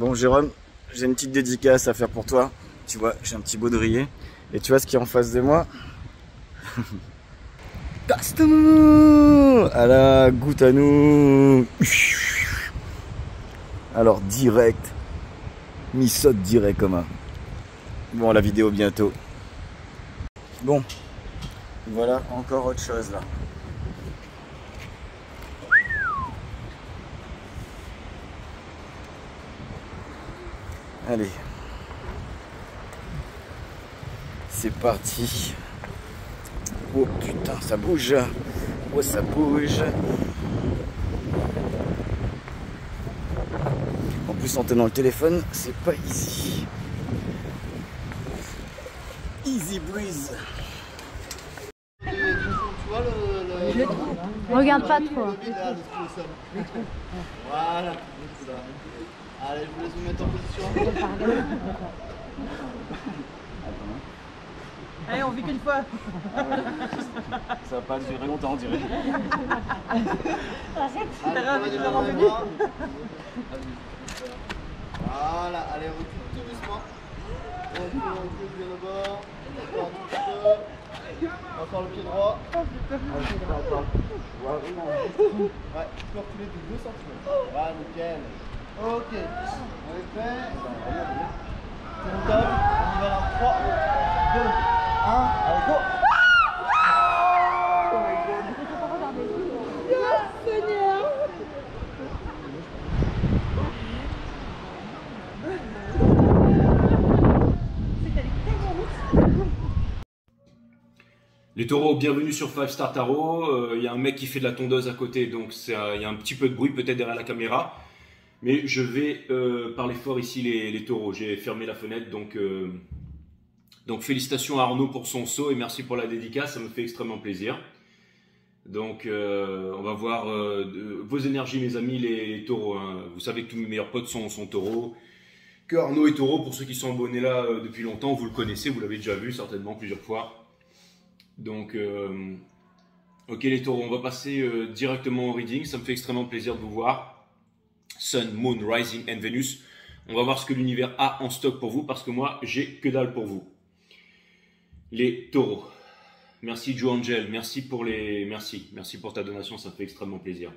Bon Jérôme, j'ai une petite dédicace à faire pour toi. Tu vois, j'ai un petit baudrier. Et tu vois ce qui est en face de moi? Gaston! À la goûte à nous! Alors direct, mi saute direct comme un. Bon, la vidéo bientôt. Bon, voilà encore autre chose là. Allez, c'est parti. Oh putain, ça bouge. Oh, ça bouge. En plus, en tenant le téléphone, c'est pas easy. Easy breeze. Regarde pas trop. Voilà. Allez, je vous laisse vous mettre en position. Allez, on vit qu'une fois. Ça va pas durer longtemps, on dirait. Voilà, allez, recule tout doucement. Recule bien au bord. Encore un petit peu. Encore le pied droit. Ouais, tu peux reculer de 2 cm. Voilà, nickel. Ok, on est prêt. C'est mon top. On y va dans 3, 2, 1. Allez, go. Les taureaux, bienvenue sur 5 Star Tarot. Y a un mec qui fait de la tondeuse à côté, donc il y a un petit peu de bruit peut-être derrière la caméra. Mais je vais parler fort ici les taureaux. J'ai fermé la fenêtre, donc félicitations à Arnaud pour son saut et merci pour la dédicace, ça me fait extrêmement plaisir. Donc on va voir vos énergies mes amis les taureaux. Hein. Vous savez que tous mes meilleurs potes sont taureaux. Que Arnaud est taureau, pour ceux qui sont abonnés là depuis longtemps, vous le connaissez, vous l'avez déjà vu certainement plusieurs fois. Donc, ok les taureaux, on va passer directement au reading. Ça me fait extrêmement plaisir de vous voir. Sun, Moon, Rising and Venus. On va voir ce que l'univers a en stock pour vous parce que moi, j'ai que dalle pour vous. Les taureaux. Merci Joe Angel, merci pour ta donation, ça me fait extrêmement plaisir.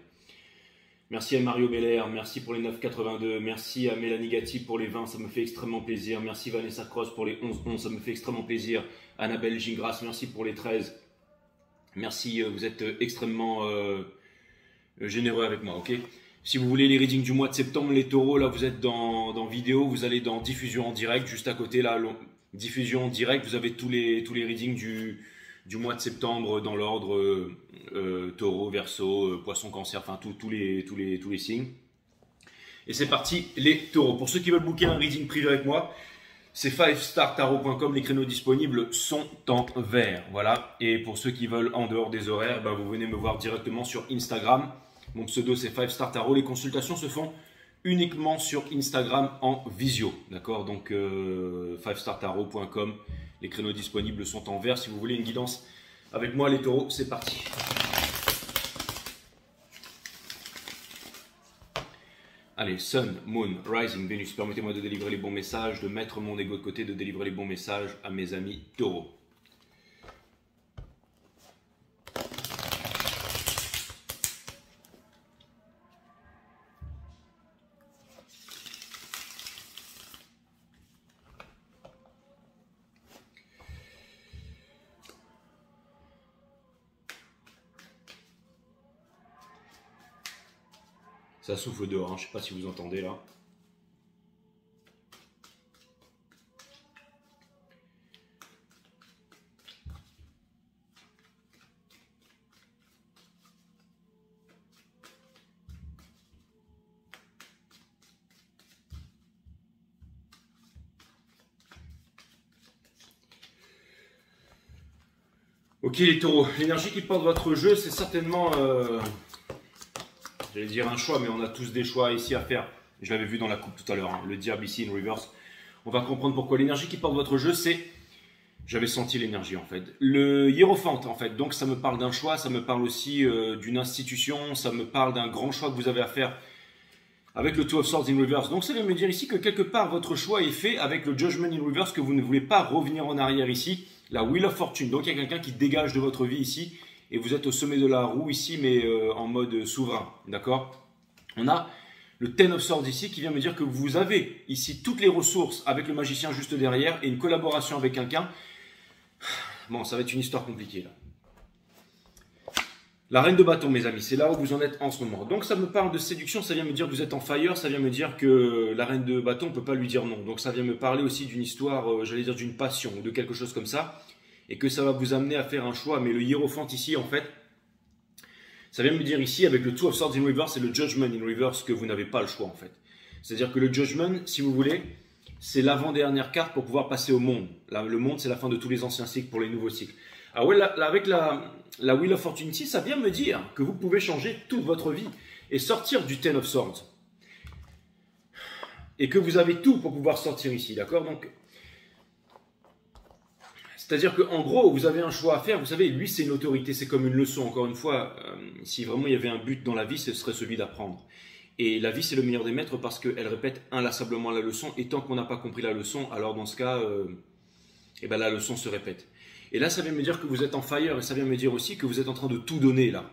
Merci à Mario Belair, merci pour les 9,82. Merci à Mélanie Gatti pour les 20, ça me fait extrêmement plaisir. Merci Vanessa Cross pour les 11,11, ça me fait extrêmement plaisir. Annabelle Gingras, merci pour les 13. Merci, vous êtes extrêmement généreux avec moi, ok? Si vous voulez les readings du mois de septembre, les taureaux, là vous êtes dans vidéo, vous allez dans diffusion en direct, juste à côté là, diffusion en direct, vous avez tous les readings du mois de septembre dans l'ordre taureau, verseau, poisson, cancer, enfin tous les signes. Et c'est parti les taureaux. Pour ceux qui veulent booker un reading privé avec moi, c'est 5startarot.com, les créneaux disponibles sont en vert. Voilà. Et pour ceux qui veulent en dehors des horaires, ben vous venez me voir directement sur Instagram. Mon pseudo c'est 5startarot. Les consultations se font uniquement sur Instagram en visio. D'accord? Donc 5startarot.com. Les créneaux disponibles sont en vert. Si vous voulez une guidance avec moi, les taureaux, c'est parti. Allez, Sun, Moon, Rising, Vénus, permettez-moi de délivrer les bons messages, de mettre mon ego de côté, de délivrer les bons messages à mes amis taureaux. Ça souffle dehors, hein. Je ne sais pas si vous entendez là. Ok les taureaux, l'énergie qui porte votre jeu, c'est certainement... J'allais dire un choix, mais on a tous des choix ici à faire. Je l'avais vu dans la coupe tout à l'heure, hein, le diable ici in reverse. On va comprendre pourquoi. L'énergie qui porte votre jeu, c'est... J'avais senti l'énergie en fait. Le hiérophante en fait, donc ça me parle d'un choix, ça me parle aussi d'une institution, ça me parle d'un grand choix que vous avez à faire avec le Two of Swords in reverse. Donc ça vient me dire ici que quelque part votre choix est fait avec le Judgment in reverse, que vous ne voulez pas revenir en arrière ici. La Wheel of Fortune, donc il y a quelqu'un qui dégage de votre vie ici, et vous êtes au sommet de la roue ici, mais en mode souverain, d'accord? On a le Ten of Swords ici qui vient me dire que vous avez ici toutes les ressources avec le magicien juste derrière, et une collaboration avec quelqu'un. Bon, ça va être une histoire compliquée là. La reine de bâton, mes amis, c'est là où vous en êtes en ce moment. Donc ça me parle de séduction, ça vient me dire que vous êtes en fire, ça vient me dire que la reine de bâton, on ne peut pas lui dire non. Donc ça vient me parler aussi d'une histoire, j'allais dire d'une passion, ou de quelque chose comme ça, et que ça va vous amener à faire un choix. Mais le hiérophante ici, en fait, ça vient me dire ici, avec le Two of Swords in reverse et le Judgment in reverse, que vous n'avez pas le choix, en fait. C'est-à-dire que le Judgment, si vous voulez, c'est l'avant-dernière carte pour pouvoir passer au monde. Là, le monde, c'est la fin de tous les anciens cycles pour les nouveaux cycles. Ah ouais, là, avec la Wheel of Fortune ici, ça vient me dire que vous pouvez changer toute votre vie et sortir du Ten of Swords. Et que vous avez tout pour pouvoir sortir ici, d'accord? Donc, c'est-à-dire qu'en gros, vous avez un choix à faire. Vous savez, lui, c'est une autorité, c'est comme une leçon. Encore une fois, si vraiment il y avait un but dans la vie, ce serait celui d'apprendre. Et la vie, c'est le meilleur des maîtres parce qu'elle répète inlassablement la leçon. Et tant qu'on n'a pas compris la leçon, alors dans ce cas, eh ben, la leçon se répète. Et là, ça vient me dire que vous êtes en fire et ça vient me dire aussi que vous êtes en train de tout donner là.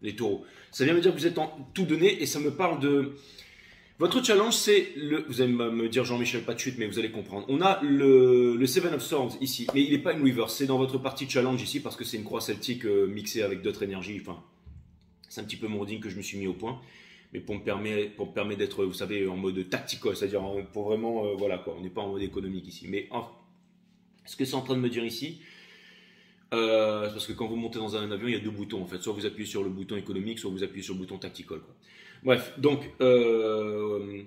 Les taureaux. Ça vient me dire que vous êtes en tout donner et ça me parle de... Votre challenge, c'est le... Vous allez me dire Jean-Michel, pas de chute, mais vous allez comprendre. On a le Seven of Swords ici, mais il n'est pas une reverse. C'est dans votre partie challenge ici parce que c'est une croix celtique mixée avec d'autres énergies. Enfin, c'est un petit peu mon reading que je me suis mis au point. Mais pour me permettre d'être, vous savez, en mode tactical, c'est-à-dire pour vraiment, voilà quoi, on n'est pas en mode économique ici. Mais ce que c'est en train de me dire ici, c'est parce que quand vous montez dans un avion, il y a deux boutons en fait. Soit vous appuyez sur le bouton économique, soit vous appuyez sur le bouton tactical, quoi. Bref, donc, je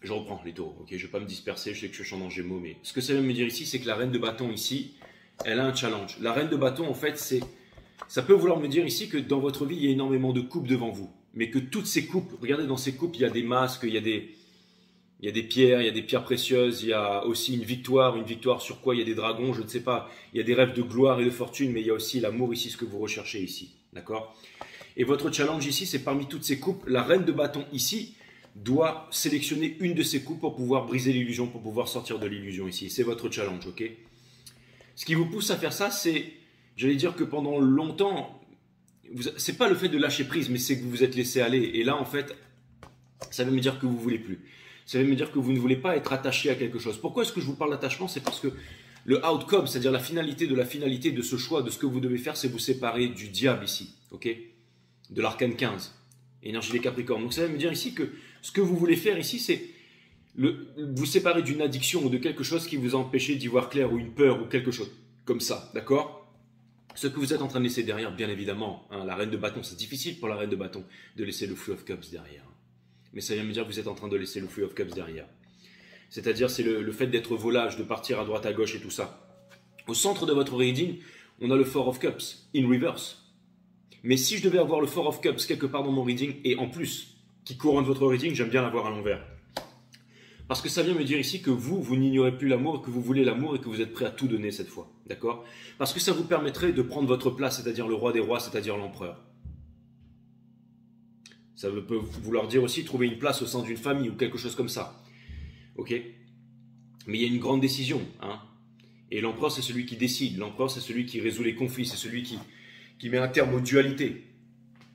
reprends les taureaux, ok, je ne vais pas me disperser, je sais que je suis en Gémeaux, mais ce que ça veut me dire ici, c'est que la reine de bâton ici, elle a un challenge. La reine de bâton, en fait, ça peut vouloir me dire ici que dans votre vie, il y a énormément de coupes devant vous, mais que toutes ces coupes, regardez dans ces coupes, il y a des masques, il y a des pierres, il y a des pierres précieuses, il y a aussi une victoire sur quoi? Il y a des dragons, je ne sais pas, il y a des rêves de gloire et de fortune, mais il y a aussi l'amour ici, ce que vous recherchez ici, d'accord? Et votre challenge ici, c'est parmi toutes ces coupes, la reine de bâton ici doit sélectionner une de ces coupes pour pouvoir briser l'illusion, pour pouvoir sortir de l'illusion ici. C'est votre challenge, ok? Ce qui vous pousse à faire ça, c'est, j'allais dire que pendant longtemps, c'est pas le fait de lâcher prise, mais c'est que vous vous êtes laissé aller. Et là, en fait, ça veut me dire que vous ne voulez plus. Ça veut me dire que vous ne voulez pas être attaché à quelque chose. Pourquoi est-ce que je vous parle d'attachement? C'est parce que le outcome, c'est-à-dire la finalité de ce choix, de ce que vous devez faire, c'est vous séparer du diable ici, ok? De l'arcane 15, énergie des Capricornes. Donc ça veut me dire ici que ce que vous voulez faire ici, c'est vous séparer d'une addiction ou de quelque chose qui vous a empêché d'y voir clair, ou une peur, ou quelque chose comme ça, d'accord? Ce que vous êtes en train de laisser derrière, bien évidemment, hein, la reine de bâton, c'est difficile pour la reine de bâton de laisser le Three of Cups derrière. Mais ça vient me dire que vous êtes en train de laisser le Three of Cups derrière. C'est-à-dire, c'est le fait d'être volage, de partir à droite, à gauche et tout ça. Au centre de votre reading, on a le Four of Cups, in reverse. Mais si je devais avoir le Four of Cups quelque part dans mon reading, et en plus, qui couronne votre reading, j'aime bien l'avoir à l'envers. Parce que ça vient me dire ici que vous n'ignorez plus l'amour, que vous voulez l'amour et que vous êtes prêt à tout donner cette fois. D'accord? Parce que ça vous permettrait de prendre votre place, c'est-à-dire le roi des rois, c'est-à-dire l'empereur. Ça peut vouloir dire aussi trouver une place au sein d'une famille ou quelque chose comme ça. Ok? Mais il y a une grande décision. Hein? Et l'empereur, c'est celui qui décide. L'empereur, c'est celui qui résout les conflits. C'est celui qui met un terme aux dualités.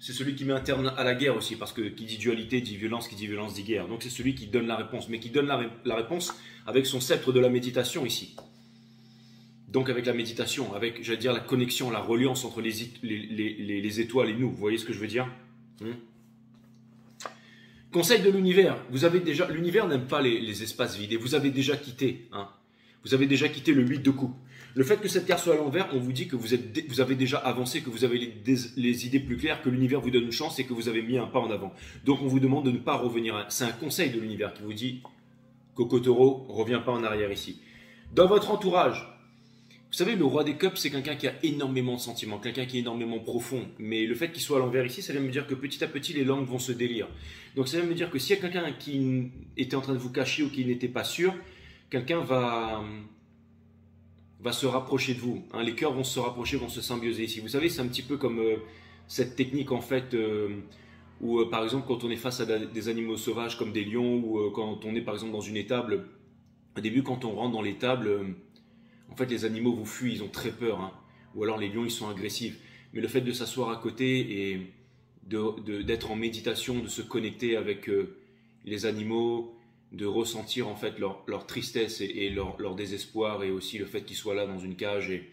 C'est celui qui met un terme à la guerre aussi. Parce que qui dit dualité dit violence dit guerre. Donc c'est celui qui donne la réponse. Mais qui donne la réponse avec son sceptre de la méditation ici. Donc avec la méditation, avec, j'allais dire, la connexion, la reliance entre les étoiles et nous. Vous voyez ce que je veux dire? Conseil de l'univers, vous avez déjà, l'univers n'aime pas les espaces vides et vous avez déjà quitté, hein. Vous avez déjà quitté le 8 de coupe. Le fait que cette carte soit à l'envers, on vous dit que vous avez déjà avancé, que vous avez les idées plus claires, que l'univers vous donne une chance et que vous avez mis un pas en avant. Donc on vous demande de ne pas revenir. C'est un conseil de l'univers qui vous dit, Coco Taureau, reviens pas en arrière ici. Dans votre entourage, vous savez, le roi des cups, c'est quelqu'un qui a énormément de sentiments, quelqu'un qui est énormément profond. Mais le fait qu'il soit à l'envers ici, ça vient me dire que petit à petit, les langues vont se délire. Donc ça vient me dire que s'il y a quelqu'un qui était en train de vous cacher ou qui n'était pas sûr, quelqu'un va se rapprocher de vous. Hein. Les cœurs vont se rapprocher, vont se symbioser ici. Vous savez, c'est un petit peu comme cette technique en fait où par exemple quand on est face à des animaux sauvages comme des lions ou quand on est par exemple dans une étable, au début quand on rentre dans l'étable, en fait les animaux vous fuient, ils ont très peur, hein. Ou alors les lions ils sont agressifs. Mais le fait de s'asseoir à côté et d'être en méditation, de se connecter avec les animaux, de ressentir en fait leur tristesse et leur désespoir, et aussi le fait qu'ils soient là dans une cage et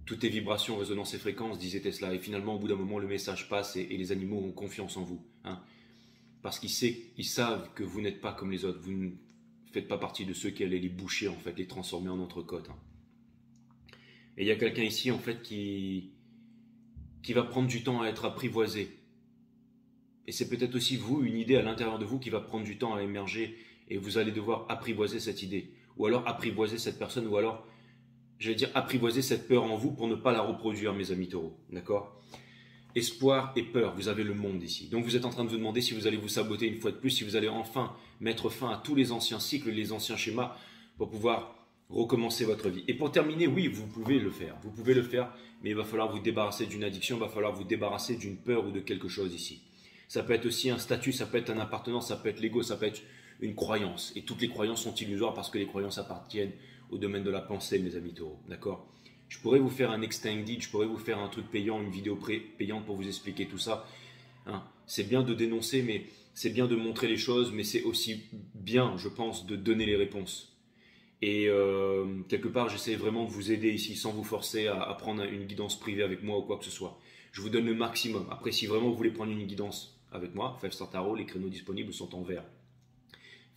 toutes tes vibrations, résonances et fréquences, disait Tesla. Et finalement, au bout d'un moment, le message passe et les animaux ont confiance en vous. Hein, parce qu'ils savent que vous n'êtes pas comme les autres. Vous ne faites pas partie de ceux qui allaient les boucher, en fait, les transformer en entrecôte. Hein. Et il y a quelqu'un ici, en fait, qui va prendre du temps à être apprivoisé. Et c'est peut-être aussi vous, une idée à l'intérieur de vous qui va prendre du temps à émerger et vous allez devoir apprivoiser cette idée. Ou alors apprivoiser cette personne, ou alors, j'allais dire, apprivoiser cette peur en vous pour ne pas la reproduire, mes amis taureaux. D'accord ? Espoir et peur, vous avez le monde ici. Donc vous êtes en train de vous demander si vous allez vous saboter une fois de plus, si vous allez enfin mettre fin à tous les anciens cycles, les anciens schémas pour pouvoir recommencer votre vie. Et pour terminer, oui, vous pouvez le faire. Vous pouvez le faire, mais il va falloir vous débarrasser d'une addiction, il va falloir vous débarrasser d'une peur ou de quelque chose ici. Ça peut être aussi un statut, ça peut être une appartenance, ça peut être l'ego, ça peut être une croyance. Et toutes les croyances sont illusoires parce que les croyances appartiennent au domaine de la pensée, mes amis taureaux. D'accord ? Je pourrais vous faire un extended, je pourrais vous faire un truc payant, une vidéo payante pour vous expliquer tout ça. Hein, c'est bien de dénoncer, mais c'est bien de montrer les choses, mais c'est aussi bien, je pense, de donner les réponses. Et quelque part, j'essaie vraiment de vous aider ici sans vous forcer à prendre une guidance privée avec moi ou quoi que ce soit. Je vous donne le maximum. Après, si vraiment vous voulez prendre une guidance avec moi, 5 Star Tarot, les créneaux disponibles sont en vert.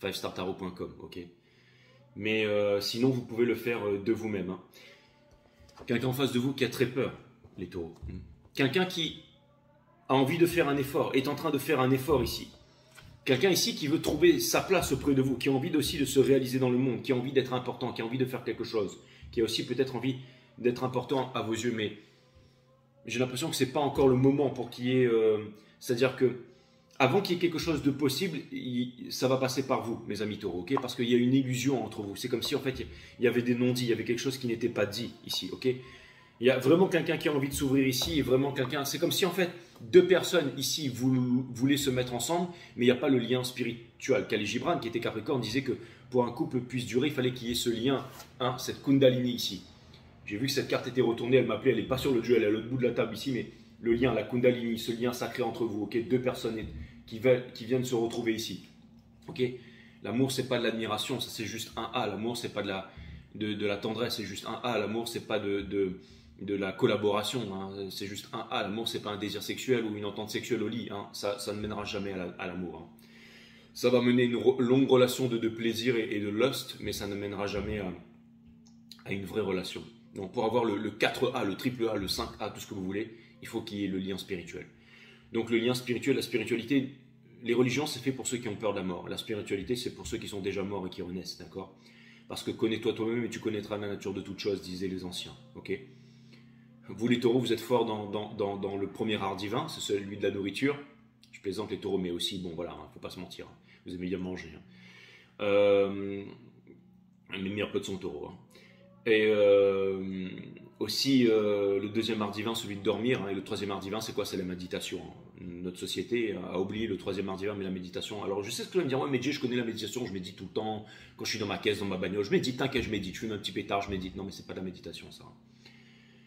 5startarot.com, ok. Mais sinon, vous pouvez le faire de vous-même. Hein. Quelqu'un en face de vous qui a très peur, les taureaux. Quelqu'un qui a envie de faire un effort, est en train de faire un effort ici. Quelqu'un ici qui veut trouver sa place auprès de vous, qui a envie aussi de se réaliser dans le monde, qui a envie d'être important, qui a envie de faire quelque chose, qui a aussi peut-être envie d'être important à vos yeux, mais j'ai l'impression que ce n'est pas encore le moment pour qu'il y ait... c'est-à-dire que avant qu'il y ait quelque chose de possible, ça va passer par vous, mes amis taureaux, ok ? Parce qu'il y a une illusion entre vous. C'est comme si, en fait, il y avait des non-dits, il y avait quelque chose qui n'était pas dit ici, ok ? Il y a vraiment quelqu'un qui a envie de s'ouvrir ici, et vraiment quelqu'un... C'est comme si, en fait, deux personnes ici voulaient se mettre ensemble, mais il n'y a pas le lien spirituel. Khalil Gibran, qui était Capricorne, disait que pour un couple puisse durer, il fallait qu'il y ait ce lien, hein, cette Kundalini ici. J'ai vu que cette carte était retournée, elle m'appelait, elle n'est pas sur le jeu, elle est à l'autre bout de la table ici, mais le lien, la Kundalini, ce lien sacré entre vous, ok ? Deux personnes qui viennent se retrouver ici, ok ? L'amour, c'est pas de l'admiration, ça c'est juste un A. L'amour, c'est pas de la tendresse, c'est juste un A. L'amour, c'est pas de la collaboration, hein. C'est juste un A. L'amour, c'est pas un désir sexuel ou une entente sexuelle au lit, hein. Ça ne mènera jamais à l'amour. Hein. Ça va mener une longue relation de plaisir et de lust, mais ça ne mènera jamais à une vraie relation. Donc pour avoir le 4A, le triple A, le 5A, tout ce que vous voulez, il faut qu'il y ait le lien spirituel. Donc le lien spirituel, la spiritualité, les religions, c'est fait pour ceux qui ont peur de la mort. La spiritualité, c'est pour ceux qui sont déjà morts et qui renaissent, d'accord ? Parce que connais-toi toi-même et tu connaîtras la nature de toute chose, disaient les anciens, ok ? Vous les taureaux, vous êtes forts dans le premier art divin, c'est celui de la nourriture. Je plaisante les taureaux, mais aussi, bon voilà, faut pas se mentir, hein. Vous aimez bien manger. Hein. Les meilleurs potes sont taureaux. Hein. Et aussi, le deuxième art divin, celui de dormir, hein, et le troisième art divin, c'est quoi ? C'est la méditation. Hein. Notre société a oublié le troisième art divin, mais la méditation. Alors je sais ce que tu vas me dire, ouais, mais Jay, je connais la méditation, je médite tout le temps, quand je suis dans ma caisse, dans ma bagnole, je médite, t'inquiète, je médite, je fume un petit pétard, je médite. Non, mais c'est pas de la méditation, ça.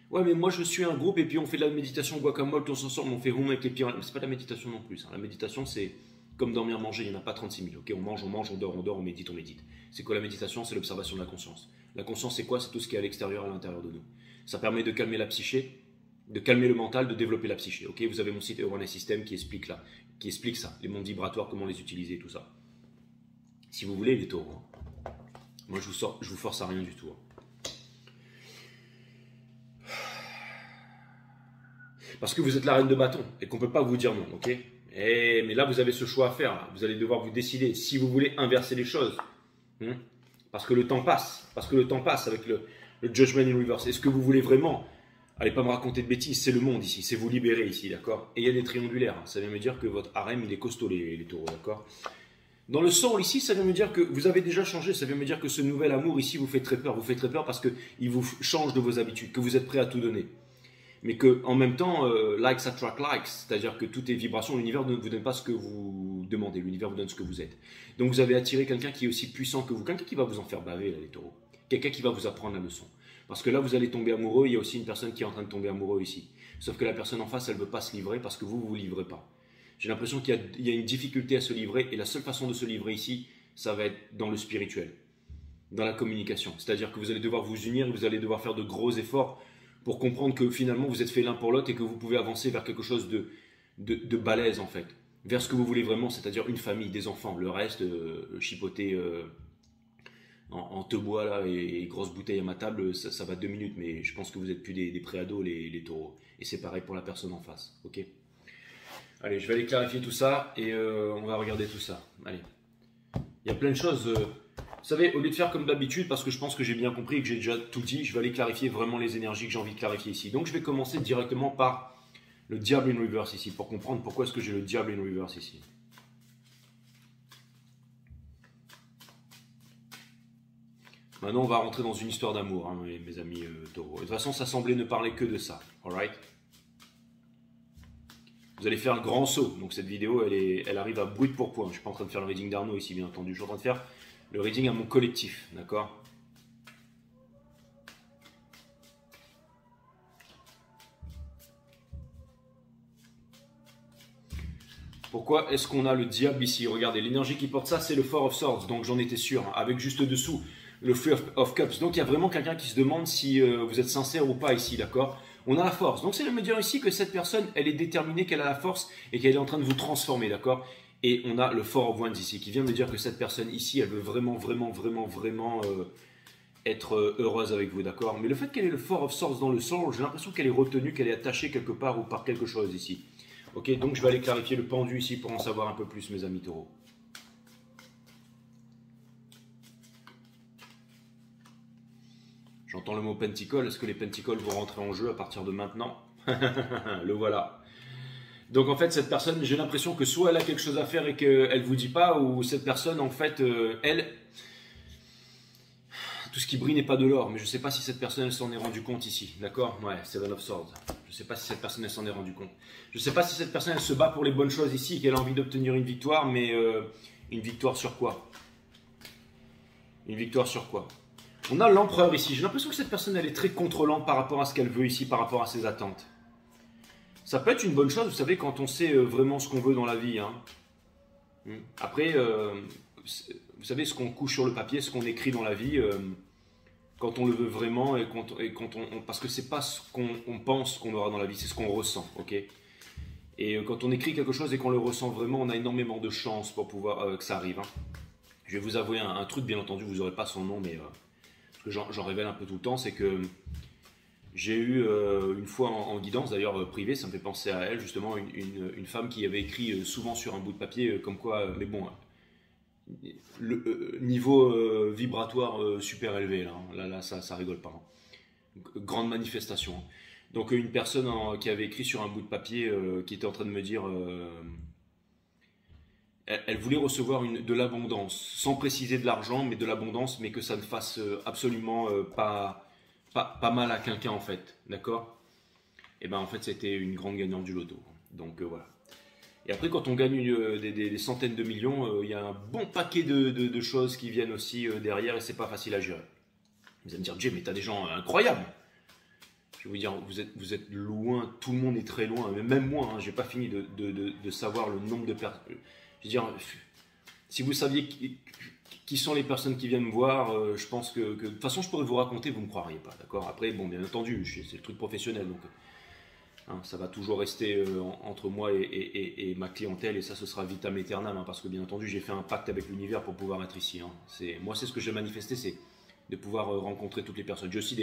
Ouais, mais moi je suis un groupe et puis on fait de la méditation guacamole, tous ensemble, on fait room avec les pieds. C'est pas de la méditation non plus. Hein. La méditation, c'est comme dormir, manger, il n'y en a pas 36 000. Okay, on mange, on dort, on médite, on médite. C'est quoi la méditation ? C'est l'observation de la conscience. La conscience, c'est quoi ? C'est tout ce qui est à l'extérieur, à l'intérieur de nous. Ça permet de calmer la psyché, de calmer le mental, de développer la psyché. Okay, vous avez mon site Awareness System qui explique ça, les mondes vibratoires, comment les utiliser, tout ça. Si vous voulez, les taureaux. Hein. Moi, je vous force à rien du tout. Hein. Parce que vous êtes la reine de bâton et qu'on ne peut pas vous dire non, ok ? Mais là, vous avez ce choix à faire. Là. Vous allez devoir vous décider si vous voulez inverser les choses. Parce que le temps passe. Parce que le temps passe avec le Judgment in Reverse. Est-ce que vous voulez vraiment... Allez pas me raconter de bêtises, c'est le monde ici. C'est vous libérer ici, d'accord ? Et il y a des triangulaires. Hein. Ça vient me dire que votre harem, il est costaud, les taureaux, d'accord ? Dans le sang, ici, ça vient me dire que vous avez déjà changé. Ça vient me dire que ce nouvel amour ici vous fait très peur. Vous fait très peur parce qu'il vous change de vos habitudes, que vous êtes prêt à tout donner. mais que en même temps, likes attract likes, c'est-à-dire que tout est vibration, l'univers ne vous donne pas ce que vous demandez, l'univers vous donne ce que vous êtes. Donc vous avez attiré quelqu'un qui est aussi puissant que vous, quelqu'un qui va vous en faire baver, là, les taureaux, quelqu'un qui va vous apprendre la leçon. Parce que là, vous allez tomber amoureux, il y a aussi une personne qui est en train de tomber amoureux ici. Sauf que la personne en face, elle ne veut pas se livrer parce que vous ne vous livrez pas. J'ai l'impression qu'il y a une difficulté à se livrer, et la seule façon de se livrer ici, ça va être dans le spirituel, dans la communication. C'est-à-dire que vous allez devoir vous unir, et vous allez devoir faire de gros efforts pour comprendre que finalement vous êtes fait l'un pour l'autre et que vous pouvez avancer vers quelque chose de balèze en fait, vers ce que vous voulez vraiment, c'est-à-dire une famille, des enfants. Le reste, chipoter en te bois là et grosse bouteille à ma table, ça va 2 minutes, mais je pense que vous êtes plus des préados les taureaux. Et c'est pareil pour la personne en face, ok? Allez, je vais aller clarifier tout ça et on va regarder tout ça. Allez, il y a plein de choses. Vous savez, au lieu de faire comme d'habitude, parce que je pense que j'ai bien compris et que j'ai déjà tout dit, je vais aller clarifier vraiment les énergies que j'ai envie de clarifier ici. Donc je vais commencer directement par le diable in reverse ici, pour comprendre pourquoi est-ce que j'ai le diable in reverse ici. Maintenant, on va rentrer dans une histoire d'amour, hein, mes amis taureaux. De toute façon, ça semblait ne parler que de ça, alright? Vous allez faire un grand saut. Donc cette vidéo, elle arrive à brut pour point. Je ne suis pas en train de faire le reading d'Arnaud ici, bien entendu. Je suis en train de faire le reading à mon collectif, d'accord? Pourquoi est-ce qu'on a le diable ici? Regardez, l'énergie qui porte ça, c'est le Four of Swords. Donc j'en étais sûr, hein, avec juste dessous le Three of Cups. Donc il y a vraiment quelqu'un qui se demande si vous êtes sincère ou pas ici, d'accord? On a la force. Donc c'est de me dire ici que cette personne, elle est déterminée, qu'elle a la force et qu'elle est en train de vous transformer, d'accord? Et on a le Four of Wands ici, qui vient me dire que cette personne ici, elle veut vraiment être heureuse avec vous, d'accord? Mais le fait qu'elle ait le Four of Swords dans le soul, j'ai l'impression qu'elle est retenue, qu'elle est attachée quelque part ou par quelque chose ici. Ok, donc je vais aller clarifier le pendu ici pour en savoir un peu plus, mes amis taureaux. J'entends le mot pentacle. Est-ce que les pentacles vont rentrer en jeu à partir de maintenant? Le voilà. Donc en fait, cette personne, j'ai l'impression que soit elle a quelque chose à faire et qu'elle ne vous dit pas, ou cette personne, en fait, elle, tout ce qui brille n'est pas de l'or. Mais je ne sais pas si cette personne, elle s'en est rendue compte ici. D'accord? Ouais, Seven of Swords. Je ne sais pas si cette personne, elle s'en est rendue compte. Je ne sais pas si cette personne, elle se bat pour les bonnes choses ici, qu'elle a envie d'obtenir une victoire, mais une victoire sur quoi? Une victoire sur quoi? On a l'empereur ici. J'ai l'impression que cette personne, elle est très contrôlante par rapport à ce qu'elle veut ici, par rapport à ses attentes. Ça peut être une bonne chose, vous savez, quand on sait vraiment ce qu'on veut dans la vie. Hein. Après, vous savez, ce qu'on couche sur le papier, ce qu'on écrit dans la vie, quand on le veut vraiment, et quand on parce que c'est pas ce qu'on pense qu'on aura dans la vie, c'est ce qu'on ressent, ok? Et quand on écrit quelque chose et qu'on le ressent vraiment, on a énormément de chances pour pouvoir que ça arrive. Hein. Je vais vous avouer un truc, bien entendu, vous n'aurez pas son nom, mais que j'en révèle un peu tout le temps, c'est que j'ai eu une fois en guidance, d'ailleurs privée, ça me fait penser à elle, justement, une femme qui avait écrit souvent sur un bout de papier, comme quoi, mais bon, le niveau vibratoire super élevé, là ça rigole pas. Hein. Grande manifestation. Hein. Donc une personne qui avait écrit sur un bout de papier, qui était en train de me dire... elle voulait recevoir de l'abondance, sans préciser de l'argent, mais de l'abondance, mais que ça ne fasse absolument pas mal à quelqu'un en fait, d'accord? Et bien en fait c'était une grande gagnante du loto, donc voilà. Et après quand on gagne des centaines de millions, il y a un bon paquet de choses qui viennent aussi derrière et c'est pas facile à gérer. Vous allez me dire, Jay, mais t'as des gens incroyables! Je vais vous dire, vous êtes loin, tout le monde est très loin, même moi, hein, j'ai pas fini de savoir le nombre de personnes. Je veux dire, si vous saviez qui sont les personnes qui viennent me voir, je pense que de toute façon je pourrais vous raconter, vous ne me croiriez pas, d'accord? Après, bon, bien entendu, c'est le truc professionnel, donc hein, ça va toujours rester entre moi et ma clientèle, et ça ce sera vitam aeternam, hein, parce que bien entendu j'ai fait un pacte avec l'univers pour pouvoir être ici. Hein. Moi c'est ce que j'ai manifesté, c'est de pouvoir rencontrer toutes les personnes. J'ai aussi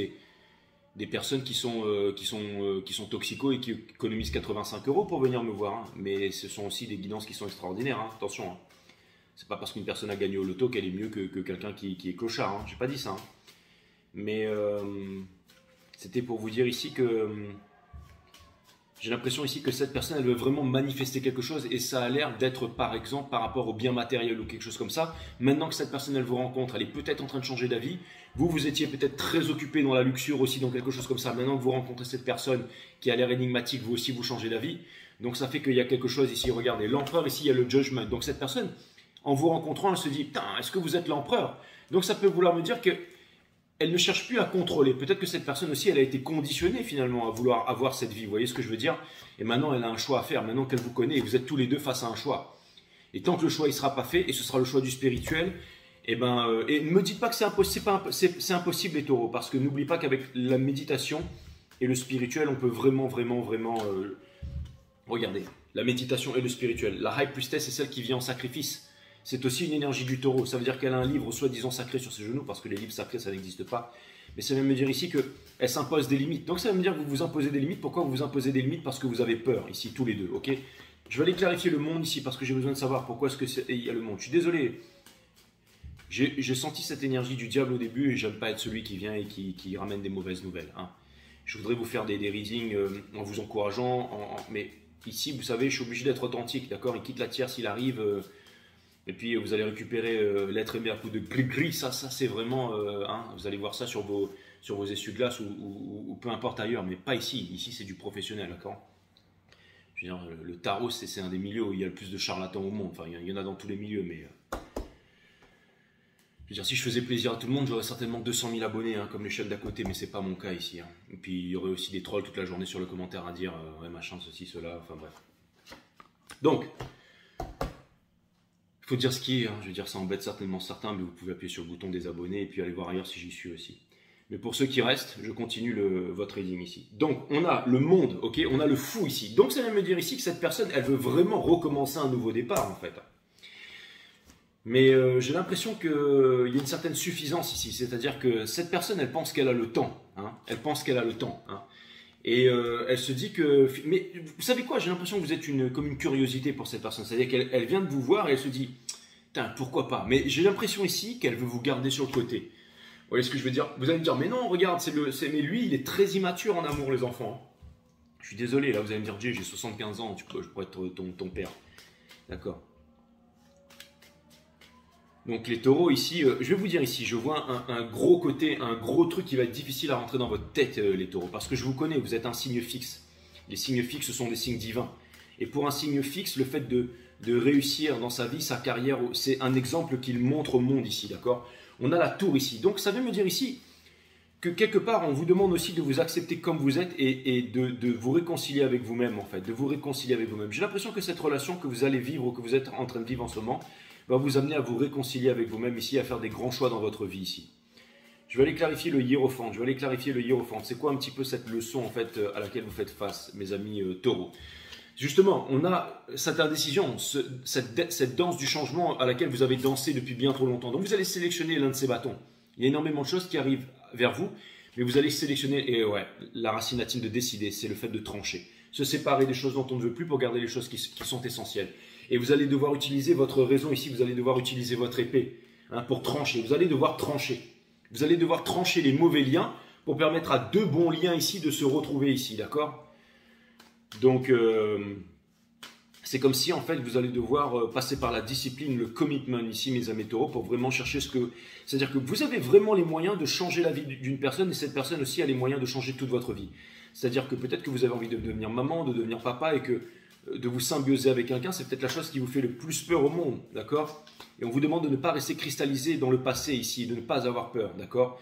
des personnes qui sont toxicos et qui économisent 85 € pour venir me voir. Hein. Mais ce sont aussi des guidances qui sont extraordinaires. Hein. Attention, hein. C'est pas parce qu'une personne a gagné au loto qu'elle est mieux que quelqu'un qui est clochard. Hein. J'ai pas dit ça. Hein. Mais c'était pour vous dire ici que J'ai l'impression ici que cette personne, elle veut vraiment manifester quelque chose et ça a l'air d'être, par exemple, par rapport au bien matériel ou quelque chose comme ça. Maintenant que cette personne, elle vous rencontre, elle est peut-être en train de changer d'avis. Vous, vous étiez peut-être très occupé dans la luxure aussi, dans quelque chose comme ça. Maintenant que vous rencontrez cette personne qui a l'air énigmatique, vous aussi, vous changez d'avis. Donc ça fait qu'il y a quelque chose ici. Regardez, l'empereur ici, il y a le judgment. Donc cette personne, en vous rencontrant, elle se dit, putain, est-ce que vous êtes l'empereur? Donc ça peut vouloir me dire que elle ne cherche plus à contrôler. Peut-être que cette personne aussi, elle a été conditionnée finalement à vouloir avoir cette vie. Vous voyez ce que je veux dire? Et maintenant, elle a un choix à faire. Maintenant qu'elle vous connaît, et vous êtes tous les deux face à un choix. Et tant que le choix ne sera pas fait, et ce sera le choix du spirituel, et ne me dites pas que c'est impossible, c'est impossible les taureaux, parce que n'oubliez pas qu'avec la méditation et le spirituel, on peut vraiment, regardez, la méditation et le spirituel. La High Priestess, c'est celle qui vient en sacrifice. C'est aussi une énergie du taureau. Ça veut dire qu'elle a un livre soi-disant sacré sur ses genoux, parce que les livres sacrés, ça n'existe pas. Mais ça veut me dire ici qu'elle s'impose des limites. Donc ça veut me dire que vous vous imposez des limites. Pourquoi vous vous imposez des limites? Parce que vous avez peur, ici, tous les deux. Ok? Je vais aller clarifier le monde ici, parce que j'ai besoin de savoir pourquoi est-ce qu'il y a le monde. Je suis désolé. J'ai senti cette énergie du diable au début, et j'aime pas être celui qui vient et qui ramène des mauvaises nouvelles. Hein. Je voudrais vous faire des readings en vous encourageant. Mais ici, vous savez, je suis obligé d'être authentique. D'accord? Il quitte la tierce, il arrive... Et puis vous allez récupérer l'être aimé à coup de gris-gris, ça c'est vraiment, vous allez voir ça sur vos essuie-glaces ou peu importe ailleurs, mais pas ici. Ici c'est du professionnel, d'accord? Je veux dire, le tarot c'est un des milieux où il y a le plus de charlatans au monde. Enfin, il y en a dans tous les milieux, mais je veux dire, si je faisais plaisir à tout le monde, j'aurais certainement 200 000 abonnés, hein, comme l'échelle d'à côté, mais c'est pas mon cas ici. Hein. Et puis il y aurait aussi des trolls toute la journée sur le commentaire à dire ouais machin, ceci, cela, enfin bref. Donc il faut dire ce qui est, hein. Je veux dire, ça embête certainement certains, mais vous pouvez appuyer sur le bouton des abonnés et puis aller voir ailleurs si j'y suis aussi. Mais pour ceux qui restent, je continue votre reading ici. Donc, on a le monde, ok, on a le fou ici. Donc, ça vient me dire ici que cette personne, elle veut vraiment recommencer un nouveau départ, en fait. Mais j'ai l'impression qu'il y a une certaine suffisance ici. C'est-à-dire que cette personne, elle pense qu'elle a le temps. Hein. Elle pense qu'elle a le temps. Hein. Et elle se dit que... Mais vous savez quoi? J'ai l'impression que vous êtes comme une curiosité pour cette personne. C'est-à-dire qu'elle vient de vous voir et elle se dit, putain, pourquoi pas? Mais j'ai l'impression ici qu'elle veut vous garder sur le côté. Vous voyez ce que je veux dire? Vous allez me dire, mais non, regarde, mais lui, il est très immature en amour, les enfants. Je suis désolé, là, vous allez me dire, Jay, j'ai 75 ans, je pourrais être ton père. D'accord. Donc les taureaux ici, je vais vous dire ici, je vois un gros côté, un gros truc qui va être difficile à rentrer dans votre tête, les taureaux. Parce que je vous connais, vous êtes un signe fixe. Les signes fixes, ce sont des signes divins. Et pour un signe fixe, le fait de réussir dans sa vie, sa carrière, c'est un exemple qu'il montre au monde ici, d'accord? On a la tour ici. Donc ça veut me dire ici que quelque part, on vous demande aussi de vous accepter comme vous êtes et de vous réconcilier avec vous-même, en fait. De vous réconcilier avec vous-même. J'ai l'impression que cette relation que vous allez vivre ou que vous êtes en train de vivre en ce moment va vous amener à vous réconcilier avec vous-même ici, à faire des grands choix dans votre vie ici. Je vais aller clarifier le hiérophante. C'est quoi un petit peu cette leçon en fait à laquelle vous faites face, mes amis taureaux? Justement, on a cette indécision, cette danse du changement à laquelle vous avez dansé depuis bien trop longtemps. Donc vous allez sélectionner l'un de ces bâtons. Il y a énormément de choses qui arrivent vers vous, mais vous allez sélectionner, et ouais, la racine latine de décider, c'est le fait de trancher. Se séparer des choses dont on ne veut plus pour garder les choses qui sont essentielles. Et vous allez devoir utiliser votre raison ici, vous allez devoir utiliser votre épée hein, pour trancher. Vous allez devoir trancher. Vous allez devoir trancher les mauvais liens pour permettre à deux bons liens ici de se retrouver ici, d'accord? Donc, c'est comme si en fait vous allez devoir passer par la discipline, le commitment ici, mes amis taureaux, pour vraiment chercher ce que... C'est-à-dire que vous avez vraiment les moyens de changer la vie d'une personne et cette personne aussi a les moyens de changer toute votre vie. C'est-à-dire que peut-être que vous avez envie de devenir maman, de devenir papa et que de vous symbioser avec quelqu'un, c'est peut-être la chose qui vous fait le plus peur au monde, d'accord? Et on vous demande de ne pas rester cristallisé dans le passé ici, de ne pas avoir peur, d'accord?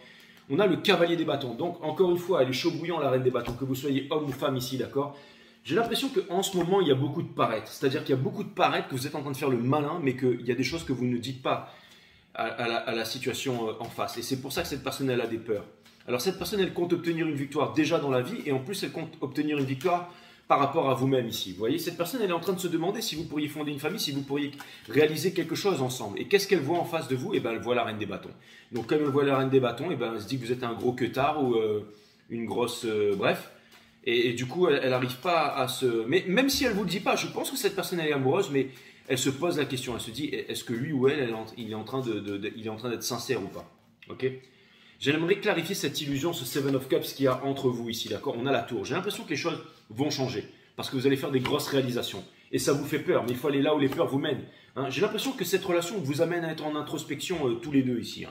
On a le cavalier des bâtons, donc encore une fois, elle est chaud bouillant la reine des bâtons, que vous soyez homme ou femme ici, d'accord? J'ai l'impression qu'en ce moment, il y a beaucoup de paraître, c'est-à-dire qu'il y a beaucoup de paraître, que vous êtes en train de faire le malin, mais qu'il y a des choses que vous ne dites pas à la situation en face. Et c'est pour ça que cette personne, elle a des peurs. Alors cette personne, elle compte obtenir une victoire déjà dans la vie, et en plus, elle compte obtenir une victoire par rapport à vous-même ici. Vous voyez, cette personne, elle est en train de se demander si vous pourriez fonder une famille, si vous pourriez réaliser quelque chose ensemble. Et qu'est-ce qu'elle voit en face de vous? Eh bien, elle voit la reine des bâtons. Donc, comme elle voit la reine des bâtons, eh ben, elle se dit que vous êtes un gros queutard ou une grosse... bref. Et du coup, elle n'arrive pas à se... Mais même si elle ne vous le dit pas, je pense que cette personne, elle est amoureuse, mais elle se pose la question. Elle se dit, est-ce que lui ou elle, il est en train d'être sincère ou pas? Ok? J'aimerais clarifier cette illusion, ce Seven of Cups qu'il y a entre vous ici, d'accord? On a la tour. J'ai l'impression que les choses vont changer. parce que vous allez faire des grosses réalisations. Et ça vous fait peur, mais il faut aller là où les peurs vous mènent. Hein. J'ai l'impression que cette relation vous amène à être en introspection tous les deux ici. Hein.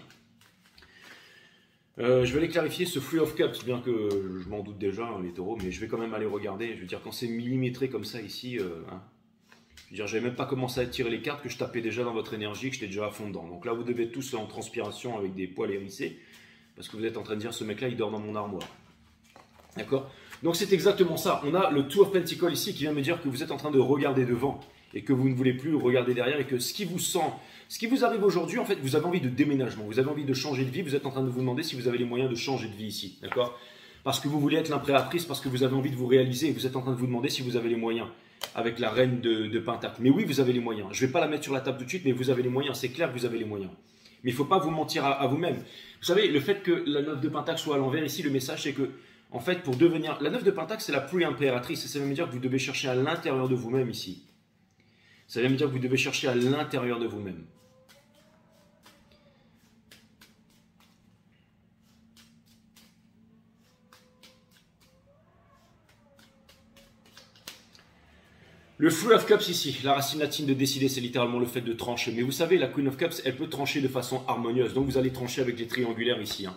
Je vais aller clarifier ce Three of Cups, bien que je m'en doute déjà, hein, les taureaux, mais je vais quand même aller regarder. Je veux dire, quand c'est millimétré comme ça ici, hein, je veux dire, j'avais même pas commencé à tirer les cartes, que je tapais déjà dans votre énergie, que j'étais déjà à fond dedans. Donc là, vous devez être tous en transpiration avec des poils hérissés, parce que vous êtes en train de dire, ce mec-là, il dort dans mon armoire. D'accord? Donc c'est exactement ça. On a le Two of Pentacles ici qui vient me dire que vous êtes en train de regarder devant et que vous ne voulez plus regarder derrière et que ce qui vous arrive aujourd'hui, en fait, vous avez envie de déménagement, vous avez envie de changer de vie, vous êtes en train de vous demander si vous avez les moyens de changer de vie ici, d'accord? Parce que vous voulez être l'impératrice, parce que vous avez envie de vous réaliser et vous êtes en train de vous demander si vous avez les moyens avec la reine de Pentacle. Mais oui, vous avez les moyens. Je ne vais pas la mettre sur la table tout de suite, mais vous avez les moyens, c'est clair que vous avez les moyens. Mais il ne faut pas vous mentir à vous-même. Vous savez, le fait que la 9 de Pentacle soit à l'envers ici, le message c'est que, en fait, pour devenir... La 9 de Pentacle, c'est la plus impératrice. Ça veut me dire que vous devez chercher à l'intérieur de vous-même ici. Ça veut me dire que vous devez chercher à l'intérieur de vous-même. Le Three of Cups ici, la racine latine de décider, c'est littéralement le fait de trancher. Mais vous savez, la Queen of Cups, elle peut trancher de façon harmonieuse. Donc vous allez trancher avec les triangulaires ici. Hein.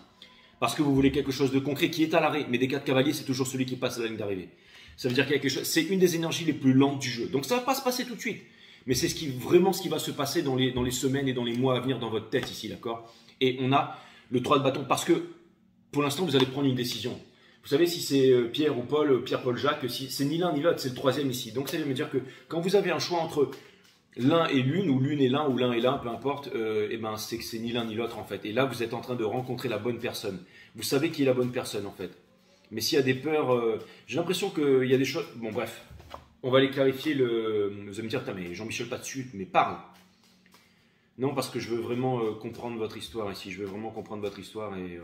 Parce que vous voulez quelque chose de concret qui est à l'arrêt. Mais des 4 cavaliers, c'est toujours celui qui passe à la ligne d'arrivée. Ça veut dire qu'il y a quelque chose. C'est une des énergies les plus lentes du jeu. Donc ça ne va pas se passer tout de suite. Mais c'est vraiment ce qui va se passer dans les semaines et dans les mois à venir dans votre tête ici, d'accord? Et on a le 3 de bâton parce que pour l'instant, vous allez prendre une décision. Vous savez, si c'est Pierre ou Paul, Pierre, Paul, Jacques, si c'est ni l'un ni l'autre, c'est le troisième ici. Donc ça veut me dire que quand vous avez un choix entre l'un et l'une, ou l'une et l'un, ou l'un et l'un, peu importe, et ben c'est que c'est ni l'un ni l'autre en fait. Et là, vous êtes en train de rencontrer la bonne personne. Vous savez qui est la bonne personne en fait. Mais s'il y a des peurs, j'ai l'impression qu'il y a des choses... Bon bref, on va aller clarifier le... Vous allez me dire, mais Jean-Michel, pas de suite, mais parle. Non, parce que je veux vraiment comprendre votre histoire ici. Je veux vraiment comprendre votre histoire et...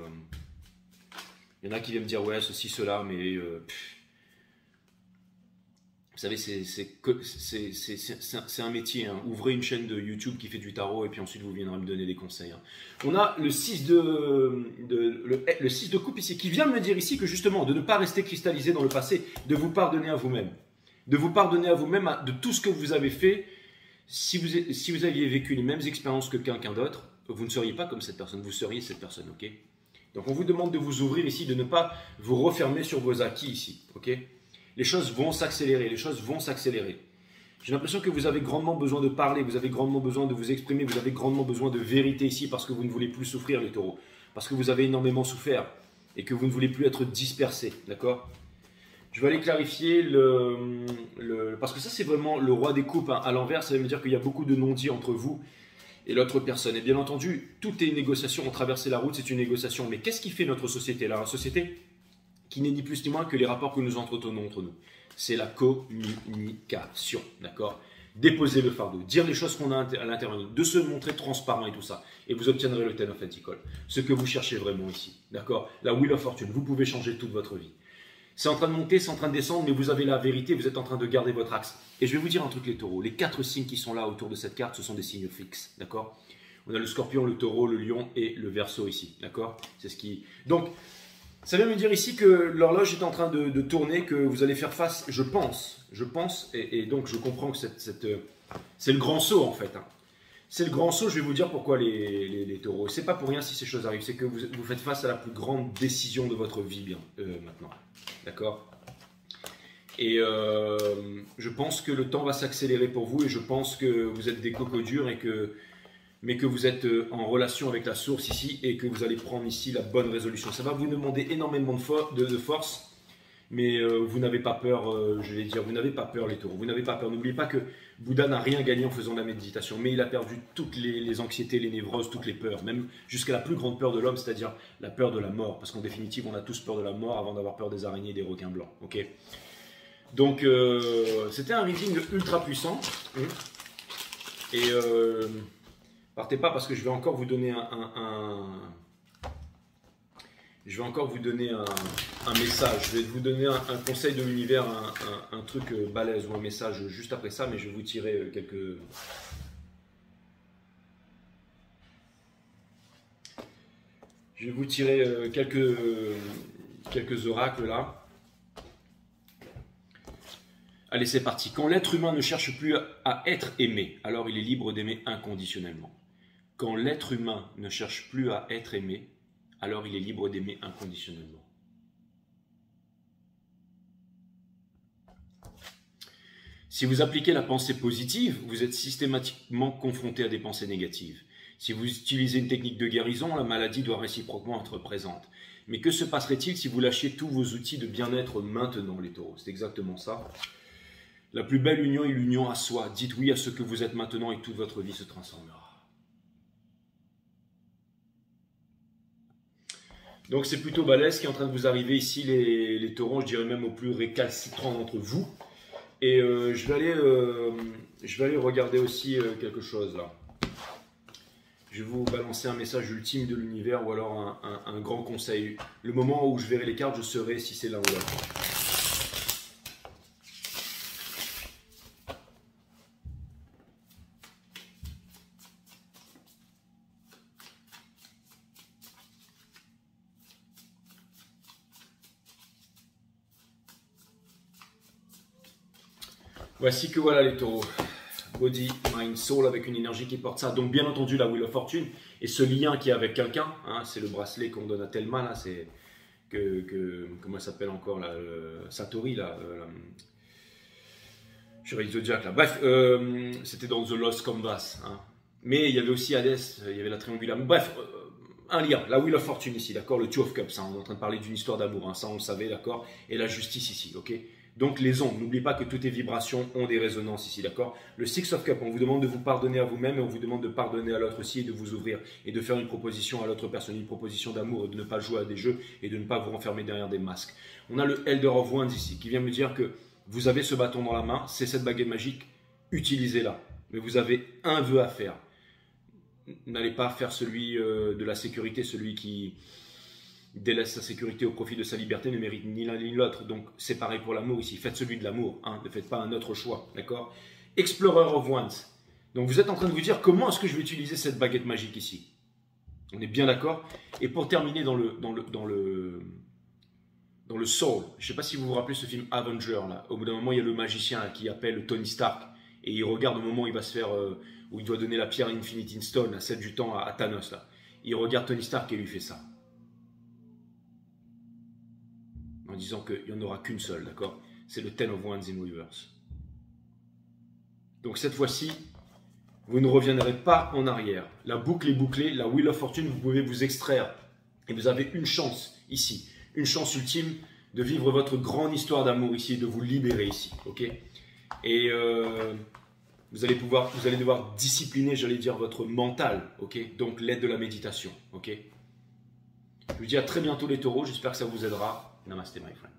Il y en a qui viennent me dire, ouais, ceci, cela, mais... vous savez, c'est un métier. Hein. Ouvrez une chaîne de YouTube qui fait du tarot et puis ensuite vous viendrez me donner des conseils. Hein. On a le 6 le 6 de coupe ici qui vient me dire ici que justement, de ne pas rester cristallisé dans le passé, de vous pardonner à vous-même. De vous pardonner à vous-même de tout ce que vous avez fait. Si vous aviez vécu les mêmes expériences que quelqu'un d'autre, vous ne seriez pas comme cette personne, vous seriez cette personne, ok? Donc on vous demande de vous ouvrir ici, de ne pas vous refermer sur vos acquis ici, ok? Les choses vont s'accélérer, les choses vont s'accélérer. J'ai l'impression que vous avez grandement besoin de parler, vous avez grandement besoin de vous exprimer, vous avez grandement besoin de vérité ici parce que vous ne voulez plus souffrir les taureaux, parce que vous avez énormément souffert et que vous ne voulez plus être dispersé, d'accord? Je vais aller clarifier parce que ça c'est vraiment le roi des coupes, hein. À l'envers, ça veut me dire qu'il y a beaucoup de non-dits entre vous et l'autre personne. Et bien entendu, tout est une négociation. On traverse la route, c'est une négociation. Mais qu'est-ce qui fait notre société? La société qui n'est ni plus ni moins que les rapports que nous entretenons entre nous. C'est la communication, d'accord? Déposer le fardeau, dire les choses qu'on a à l'intérieur de nous, de se montrer transparent et tout ça. Et vous obtiendrez le Ten of Pentacles, ce que vous cherchez vraiment ici, d'accord? La Wheel of Fortune, vous pouvez changer toute votre vie. C'est en train de monter, c'est en train de descendre, mais vous avez la vérité, vous êtes en train de garder votre axe. Et je vais vous dire un truc les taureaux, les 4 signes qui sont là autour de cette carte, ce sont des signes fixes, d'accord? On a le scorpion, le taureau, le lion et le verseau ici, d'accord? C'est ce qui... Donc, ça vient me dire ici que l'horloge est en train de tourner, que vous allez faire face, je pense, et donc je comprends que c'est le grand saut en fait, hein. C'est le grand saut, je vais vous dire pourquoi les taureaux. C'est pas pour rien si ces choses arrivent, c'est que vous faites face à la plus grande décision de votre vie bien maintenant. D'accord? Et je pense que le temps va s'accélérer pour vous et je pense que vous êtes des cocos durs mais que vous êtes en relation avec la source ici et que vous allez prendre ici la bonne résolution. Ça va vous demander énormément de force, mais vous n'avez pas peur, je vais dire, vous n'avez pas peur les taureaux, vous n'avez pas peur. N'oubliez pas que Bouddha n'a rien gagné en faisant la méditation, mais il a perdu toutes les anxiétés, les névroses, toutes les peurs, même jusqu'à la plus grande peur de l'homme, c'est-à-dire la peur de la mort, parce qu'en définitive, on a tous peur de la mort avant d'avoir peur des araignées et des requins blancs, ok? Donc, c'était un reading ultra puissant, et partez pas parce que je vais encore vous donner un message, je vais vous donner un conseil de l'univers, un truc balèze ou un message juste après ça, mais je vais vous tirer quelques... Je vais vous tirer quelques oracles là. Allez, c'est parti. Quand l'être humain ne cherche plus à être aimé, alors il est libre d'aimer inconditionnellement. Quand l'être humain ne cherche plus à être aimé, alors il est libre d'aimer inconditionnellement. Si vous appliquez la pensée positive, vous êtes systématiquement confronté à des pensées négatives. Si vous utilisez une technique de guérison, la maladie doit réciproquement être présente. Mais que se passerait-il si vous lâchiez tous vos outils de bien-être maintenant, les taureaux? C'est exactement ça. La plus belle union est l'union à soi. Dites oui à ce que vous êtes maintenant et toute votre vie se transformera. Donc c'est plutôt balèze ce qui est en train de vous arriver ici, les taureaux, je dirais même aux plus récalcitrants d'entre vous. Et je vais aller regarder aussi quelque chose là. Je vais vous balancer un message ultime de l'univers ou alors un grand conseil. Le moment où je verrai les cartes, je saurai si c'est l'un ou l'autre. Voici que voilà les taureaux. Body, mind, soul avec une énergie qui porte ça. Donc bien entendu la Wheel of Fortune et ce lien qui est avec quelqu'un, hein, c'est le bracelet qu'on donne à Thelma là, c'est comment elle s'appelle encore là, Satori là, Chevalier Zodiac là. Bref, c'était dans The Lost Canvas. Hein. Mais il y avait aussi Hades, il y avait la triangulaire. Bref, un lien, la Wheel of Fortune ici, d'accord, le Two of Cups. Hein, on est en train de parler d'une histoire d'amour, hein, ça on le savait, d'accord, et la justice ici, ok. Donc les ondes, n'oubliez pas que toutes les vibrations ont des résonances ici, d'accord. Le Six of Cups, on vous demande de vous pardonner à vous-même et on vous demande de pardonner à l'autre aussi et de vous ouvrir et de faire une proposition à l'autre personne, une proposition d'amour et de ne pas jouer à des jeux et de ne pas vous renfermer derrière des masques. On a le Elder of Wands ici qui vient me dire que vous avez ce bâton dans la main, c'est cette baguette magique, utilisez-la. Mais vous avez un vœu à faire. N'allez pas faire celui de la sécurité, celui qui délaisse sa sécurité au profit de sa liberté, ne mérite ni l'un ni l'autre. Donc c'est pareil pour l'amour ici. Faites celui de l'amour, hein. Ne faites pas un autre choix, d'accord. Explorer of Wands. Donc vous êtes en train de vous dire comment est-ce que je vais utiliser cette baguette magique ici. On est bien d'accord. Et pour terminer dans le soul, je ne sais pas si vous vous rappelez ce film Avenger là. Au bout d'un moment il y a le magicien là, qui appelle Tony Stark et il regarde au moment où il va se faire où il doit donner la pierre Infinity Stone, la 7 du temps à Thanos là. Il regarde Tony Stark et lui fait ça. En disant qu'il n'y en aura qu'une seule, d'accord? C'est le Ten of Wands in Reverse. Donc cette fois-ci, vous ne reviendrez pas en arrière. La boucle est bouclée, la Wheel of Fortune, vous pouvez vous extraire. Et vous avez une chance ici, une chance ultime de vivre votre grande histoire d'amour ici et de vous libérer ici, ok? Et vous allez devoir discipliner, j'allais dire, votre mental, ok? Donc l'aide de la méditation, ok? Je vous dis à très bientôt les taureaux, j'espère que ça vous aidera. Namaste my friend.